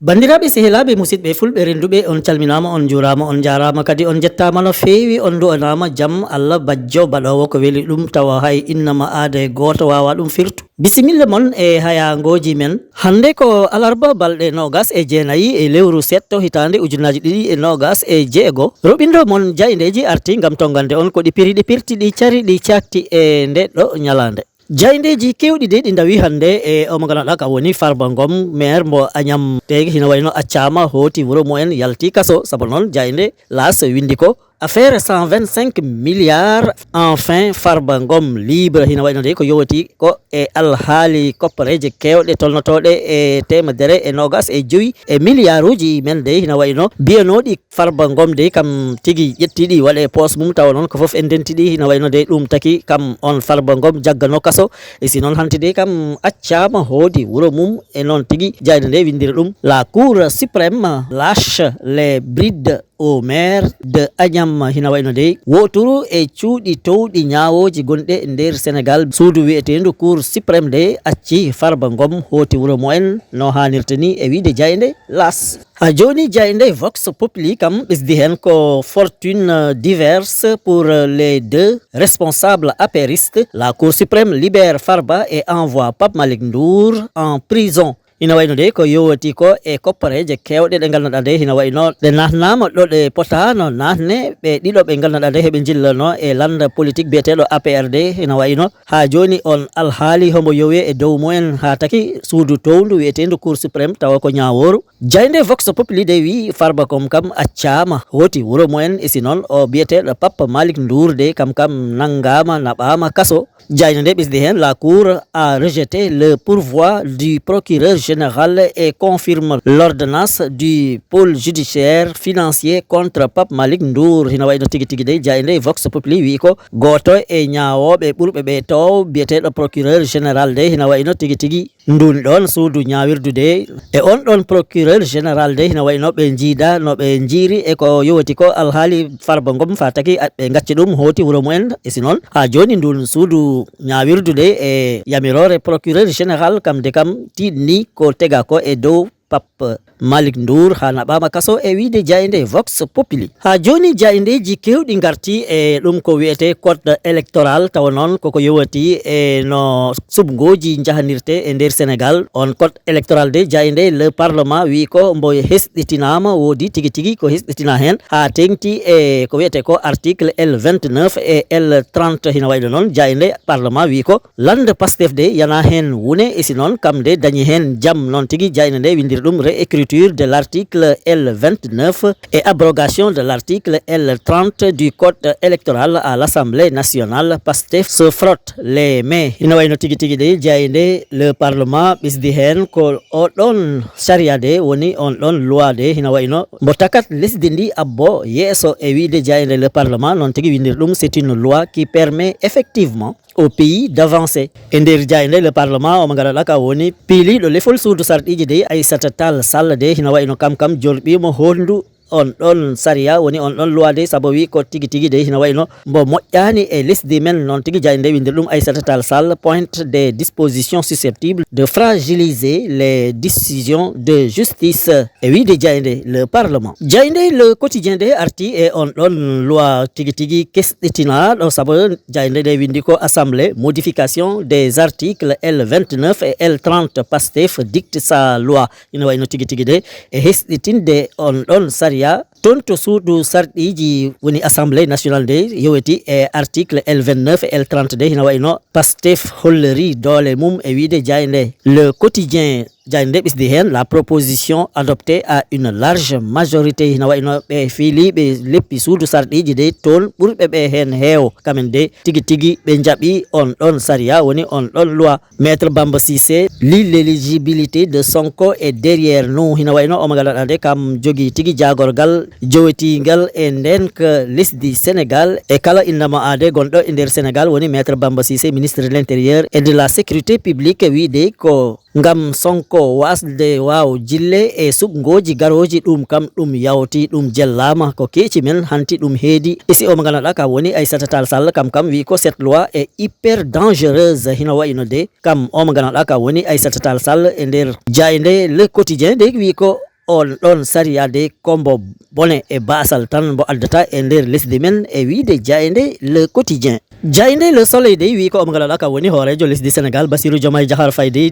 Bandiraɓe sehilaɓe musidɓe fulɓe renduɓe on calminama on jurama on jarama kadi on jettama no fewi on du'anama jaam Allah bajjo baɗowo ko weeli ɗum tawa hay innama aada e goto wawa ɗum firtu. Bisimilla moon e hayangoji men. Hande ko alarba balɗe 29 e lewru setto hitande ujunaji 2020 roɓindo moon jaydeji arti gam tongande on ko ɗi piri ɗi pirti ɗi cari ɗi cakti e nde ɗo ñalande. Jayndeji kewɗi de ɗi dawi hande e omo ganduɗa ka woni Farba Ngom maire mo Agnam tegi hina wayno accama hoti wuro mumen yalti kaso saabu noon jaynde las windi ko affaire 125 milliards enfin Farba Ngom libre hina wayno de ko yowati ko e alhaali koppareje kewɗe tolnotoɗe e temedere e nogas e joyi e milliard uji men de hina wayno biyanoɗi Farba Ngom de kam tigui ƴettiɗi waɗe poos mum tawa noon ko foof en dentiɗi hina wayno de ɗum taki kam on Farba Ngom jaggano kaso e si noon hanti de kam accama hoodi wuro mum e noon tigui jayde nde windiri ɗum la cour suprême lâche les brides au maire de Agnam hina wayno de woturu e cuuɗi towɗi ñawoji gonɗe e nder Sénégal suudu wi'etendu cour suprême de acci Farba Ngom hoti wuro mumen no hannirta ni e wiide jayde las. Ha joni jayde Vox Populi kam ɓesdi hen ko fortune diverse pour les deux responsables apéristes. La cour suprême libère Farba et envoie Pape Malick Ndour en prison. Hina wayno de ko yowati ko e koppareje kewɗe ɗe ganduɗa de hina wayno ɗe natnama ɗo ɗe potano natne ɓe ɗiɗo ɓe ganduɗa de heɓe jillano e landa politique biyeteɗo APRD hina wayno ha joni on alhaali homo yowe e dow mumen ha taki suudu towndu wiyetendu cour suprême tawa ko ñaworu. Jayde Vox Populi de wi Farba Ngom kam accama hoti wuro mumen e si noon o biyeteɗo Pape Malick Ndour de kam nangama naɓama kaso. Jayde nde ɓesdi hen la cour a rejeté le pourvoi du procureur général et confirme l'ordonnance du pôle judiciaire financier contre Pape Malick Ndour hina wayno tigui tigui de jayde Vox Populi wi ko goto e ñawoɓe ɓurɓe ɓe tow biyeteɗo procureur général de hina wayno tigui tigui ndun ɗon suudu ñawirdu de e on ɗon procureur général de hina wayno ɓe jiida no ɓe jiiri e ko yowati ko alhaali Farba Ngom fa taki ɓe gacci ɗum hoti wuro mumen e si noon ha joni ndun suudu ñawirdu de e yamirore procureur général kam de kam tiɗni ko tega ko e dow Pape Malick Ndour ha naɓama kaso e wiide jayde Vox Populi. Ha joni jaydeji kewɗi garti e ɗum ko wiyete code électoral tawa noon koko yowati e no subgoji jahanirte e nder Sénégal. On code électoral de jayde le parlement wi ko mbo hesɗitinama wodi tigui tigui ko hesɗitina hen ha tengti e ko wiyete ko article L29 et L30 hina wayno noon jayde parlement wi ko lande Pastef de yana hen wune e si noon kam de dañi hen jaam noon tigui jayde nde windiri ɗum réécriture de l'article L29 et abrogation de l'article L30 du code électoral à l'Assemblée nationale. Pastef se frotte les mains hina wayno tigui tigui de jayde le parlement ɓesdi hen ko oɗon saria de woni on ɗon loi de hina wayno mbo takat lesdi ndi abbo yeeso e wiide jayde le parlement noon tigui windiri ɗum c'est une loi qui permet effectivement au pays d'avancer. E nder jayde le parlement omo ganduɗa ka woni piiliɗo lefol suudu sarɗiji de Aissata Tall Sall de hina wayno kam jorɓimo hondu on ɗon saria woni on ɗon loi de saabu wi ko tigui tigui de hina wayno mbo moƴƴani e lesdi men noon tigui jayde nde windiri ɗum Aissata Tall Sall pointe des dispositions susceptibles de fragiliser les décisions de justice e wiide jayde le parlement. Jayde le quotidien de arti e on ɗon loi tigui tigui kesɗitinaɗo saabu jayde nde windi ko assemblée modification des articles L29 et L30 Pastef dicte sa loi hina wayno tigui tigui de e hesɗitinde on ɗon saria toon to suudu sarɗiji woni assemblée nationale de yoweti e article L29 et L30 de hina wayno Pastef holleri doole mum e wiide jayde le quotidien jayde ɓesdi hen la proposition adoptée à une large majorité hina wayno ɓe fiiliɓe leppi suudu sarɗiji de toon ɓurɓe ɓe hen heewo kamen de tigui tigui ɓe jaaɓi on ɗon saria woni on ɗon loi. Maître Bamba Cissé l'éligibilité de Sonko est derrière nous hina wayno omo ganduɗa de kam jogui tigui jagorgal jowetingal e nden ko lesdi Sénégal e kala innama ade gonɗo e nder Sénégal woni maître Bamba Cissé, ministre de l'intérieur et de la sécurité publique, wiide ko ngam Sonko wasde waw jille e suɓgoji garoji ɗum kam ɗum yawti ɗum jellama ko keeci men hanti ɗum heedi isi o mo ganduɗa ka woni Aissata Tall Sall kam wi ko cette loi est hyper dangereuse hino wayno de kam o mo ganduɗa ka woni Aissata Tall Sall e nder jayde le quotidien de wi ko on ɗon sariya de kombo bone e basal tan mbo addata e nder lesdi men e wiide jayde le quotidien. Jayde le soleil de wi ko omo ganduɗa ka woni hoorejo lesdi Sénégal Bassirou Diomaye Diakhar Faye de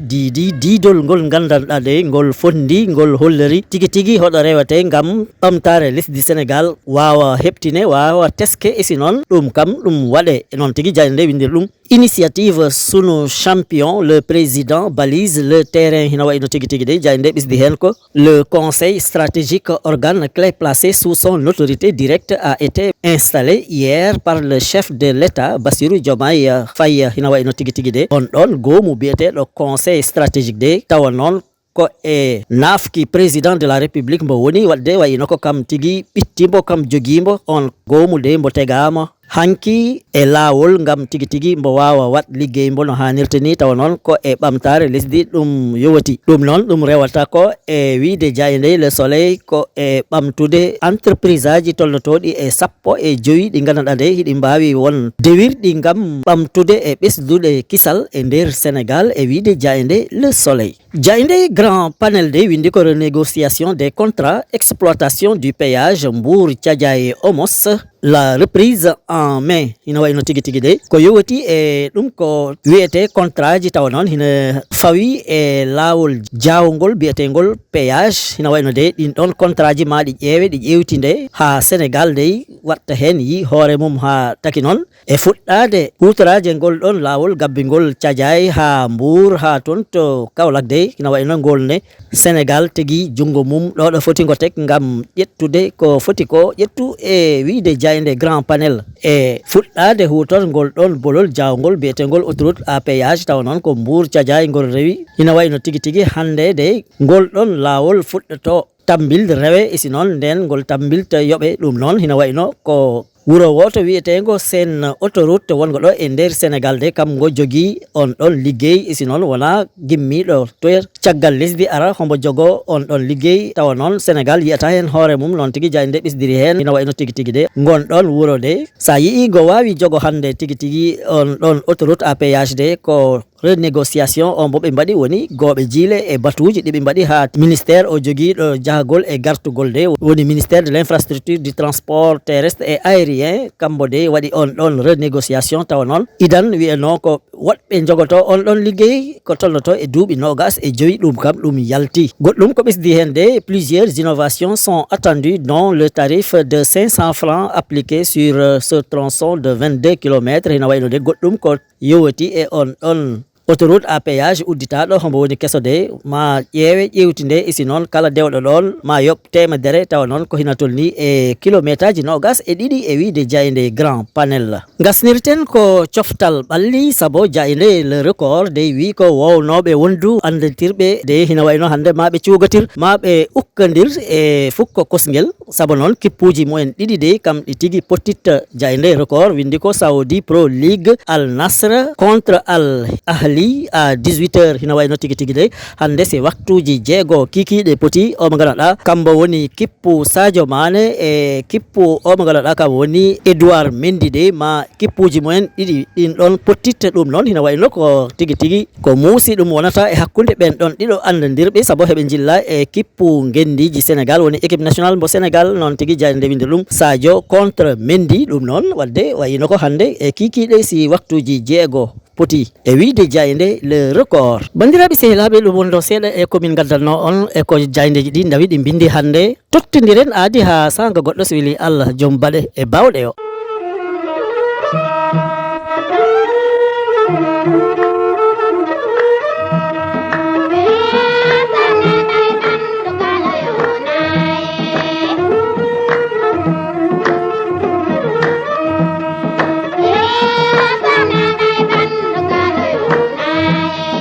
didol ngol gandanɗa de ngol fondi ngol hollori tigi tigi hoɗo rewate ngam ɓamtare lesdi Sénégal wawa heɓtine wawa teske isi noon ɗum kam ɗum waɗe noon tigi jayde nde windir ɗum initiative sunu champion. Le président balise le terrain hina wayno tigi tigi de jayde ɓisdi hen ko le conseil stratégique, organe clé placé sous son autorité directe, a été installé hier par le chef de l'État Bassirou Diomaye Faye hina wayno tigi tigi de on ɗon gomu biyeteɗo conseil stratégique de tawa noon ko e nafki président de la république mbo woni wadde wayino ko kam tigi ɓittimbo kam joguimbo on gomu de mbo tegama hanki e lawol ngam tigi tigi mbo wawa wat liggey mbo no hanirta ni tawa noon ko e ɓamtare lesdi ɗum yowati ɗum noon ɗum rewata ko e wiide jayde le soleil ko e ɓamtude entreprise aji tolnotoɗi e 15 ɗi gandanɗa nde hiɗi mbawi won dewirɗi ngam ɓamtude e ɓesdude kisal e nder Sénégal e wiide jayde le soleil. Jayde grand panel de windi ko renégociation des contrats exploitation du péage Mbour Thiadiaye Omos, la reprise en mai hina wayno tigi tigi de ko yowati e ɗum ko wiyete contrat ji tawa noon hina fawi e lawol jawgol biyetegol péage hina wayno de ɗin ɗon contrat ji ma ɗi ƴeewe ɗi ƴewti nde ha Sénégal de watta hen yi hoore mum ha taki noon e fuɗɗade hutoraje ngol ɗon lawol gabbingol Thiadiaye ha Mbour ha toon to Kaolack de hina wayno ngol ne Sénégal tigi jungo mum ɗo foti ngo tek ngam ƴettude ko foti ko ƴettu e wiide jayde grand panel e fuɗɗade hutorgol ɗon bolol jawgol biyetegol autoroute à péage tawa noon ko Mbour Thiadiaye ngol rewi hina wayno tigi tigi hande de ngol ɗon lawol fuɗɗoto tambilde rewe isi noon nden ngol tambilta yoɓe ɗum noon hina wayno ko wuro woto wiyetego sen autoroute wongo ɗo e nder Sénégal de kam ngo jogui on ɗon liggey isi noon wona gimmiɗo to caggal lesdi ara hombo jogo on ɗon liggey tawa noon Sénégal yiyata hen hoore mum noon tigui jayde ɓisdiri hen ina wayno tigui tigui de gon ɗon wuro de sa yii go wawi jogo hande tigui tigui on ɗon autoroute à péage de ko renégociation on bo ɓe mbaɗi woni gooɓe jiile e batuji ɗi ɓe mbaɗi ha ministère o joguiɗo jahagol e gartugol de woni ministère de l'infrastructure du transport terrestre et aérien kambo de waɗi on ɗon renégociation tawa noon idan wiyeno ko woɗɓe jogoto on ɗon liggey ko tolnoto e duuɓi 25 ɗum kam ɗum yalti. Goɗɗum ko ɓesdi hen de plusieurs innovations sont attendues dont le tarif de 500 francs appliqué sur ce tronçon de 22 km hina wayno de goɗɗum ko yowati e on ɗon autoroute à péage udditaɗo hombo woni keso de ma ƴeewe ƴewtinde isi noon kala dewɗo ɗon ma yoɓ temedere tawa noon ko hina tolni e kilométre aji 22 e wiide jayde grand panel. Gasnirten ko coftal ɓalli sabo jayde le record de wi ko wownoɓe wondu andatirɓe de hina wayno hande ma ɓe cuugatir ma ɓe ukkadir e fukko kosguel sabo noon kippuji mumen ɗiɗi de kam ɗi tigui pottitta jayde record windi ko Saudi Pro League Al Nasr contre Al Ahli à 18h hina wayno tigi tigi de hande se waktuji jeego kikiɗe poti o mo ganduɗa kambo woni kippu Sadio Mané e kippu o mo ganduɗa kam woni Edouard Mendy de ma kippuji mumen ɗiɗi ɗin ɗon pottitta ɗum noon hina wayno ko tigi tigi ko muusi ɗum wonata e hakkude ɓen ɗon ɗiɗo andadirɓe sabo heɓe jilla e kippu gendiji Sénégal woni équipe nationale mo Sénégal noon tigi jayde winde ɗum Sadio contre Mendy ɗum noon wadde wayino ko hande e kikiɗe si waktuji jeego poti e wiide jayde le record. Bandiraɓe sehilaɓe ɗum wonɗo seeɗa e komin gaddanno on e ko jaydeji ɗi dawi ɗi bindi hande tottodiren aadi ha sanga goɗɗo so weeli Allah joom baɗe e bawɗe o.